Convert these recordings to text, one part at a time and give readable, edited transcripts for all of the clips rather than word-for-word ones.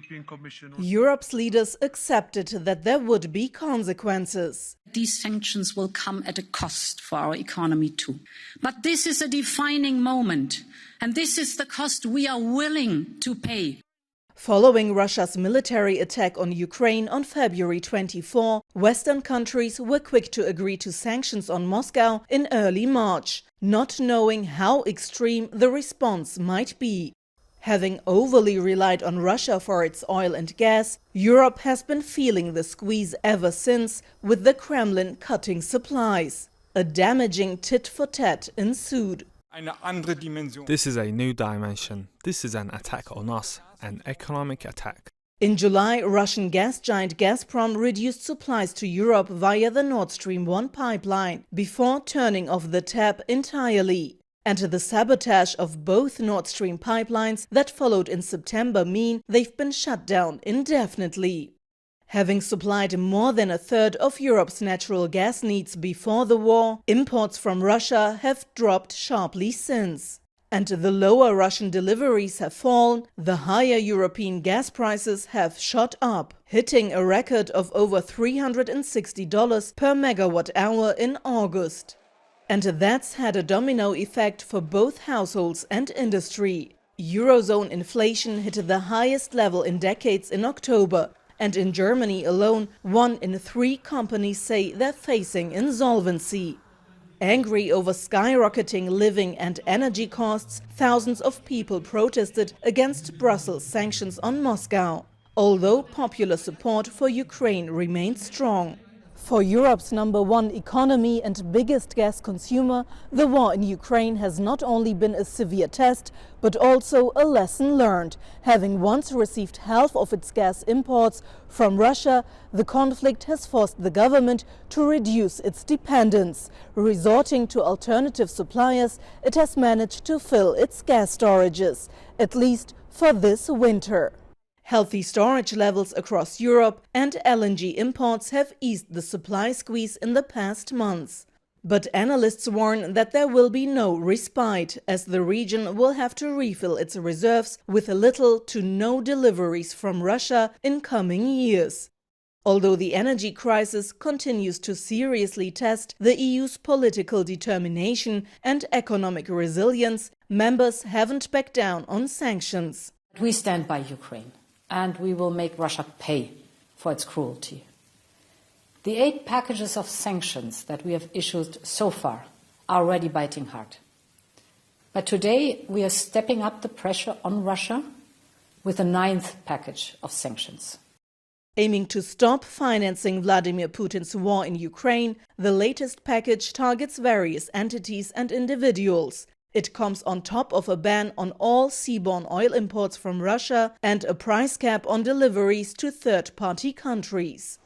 European Commission. Europe's leaders accepted that there would be consequences. These sanctions will come at a cost for our economy too. But this is a defining moment, and this is the cost we are willing to pay. Following Russia's military attack on Ukraine on February 24, Western countries were quick to agree to sanctions on Moscow in early March, not knowing how extreme the response might be. Having overly relied on Russia for its oil and gas, Europe has been feeling the squeeze ever since, with the Kremlin cutting supplies. A damaging tit-for-tat ensued. This is a new dimension. This is an attack on us, an economic attack. In July, Russian gas giant Gazprom reduced supplies to Europe via the Nord Stream 1 pipeline, before turning off the tap entirely. And the sabotage of both Nord Stream pipelines that followed in September mean they've been shut down indefinitely. Having supplied more than a third of Europe's natural gas needs before the war, imports from Russia have dropped sharply since. And the lower Russian deliveries have fallen, the higher European gas prices have shot up, hitting a record of over $360 per megawatt hour in August. And that's had a domino effect for both households and industry. Eurozone inflation hit the highest level in decades in October. And in Germany alone, 1 in 3 companies say they're facing insolvency. Angry over skyrocketing living and energy costs, thousands of people protested against Brussels' sanctions on Moscow, although popular support for Ukraine remains strong. For Europe's #1 economy and biggest gas consumer, the war in Ukraine has not only been a severe test, but also a lesson learned. Having once received half of its gas imports from Russia, the conflict has forced the government to reduce its dependence. Resorting to alternative suppliers, it has managed to fill its gas storages, at least for this winter. Healthy storage levels across Europe and LNG imports have eased the supply squeeze in the past months. But analysts warn that there will be no respite, as the region will have to refill its reserves with little to no deliveries from Russia in coming years. Although the energy crisis continues to seriously test the EU's political determination and economic resilience, members haven't backed down on sanctions. We stand by Ukraine. And we will make Russia pay for its cruelty. The 8 packages of sanctions that we have issued so far are already biting hard. But today we are stepping up the pressure on Russia with a 9th package of sanctions. Aiming to stop financing Vladimir Putin's war in Ukraine, the latest package targets various entities and individuals. It comes on top of a ban on all seaborne oil imports from Russia and a price cap on deliveries to third-party countries.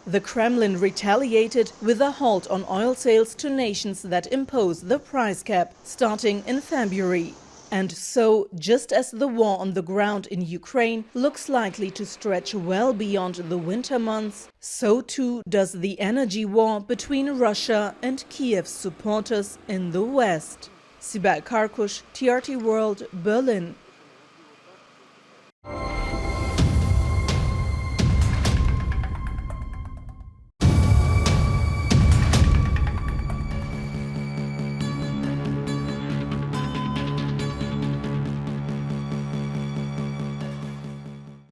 The Kremlin retaliated with a halt on oil sales to nations that impose the price cap, starting in February. And so, just as the war on the ground in Ukraine looks likely to stretch well beyond the winter months, so too does the energy war between Russia and Kiev's supporters in the West. Sibel, Karkus, TRT World, Berlin.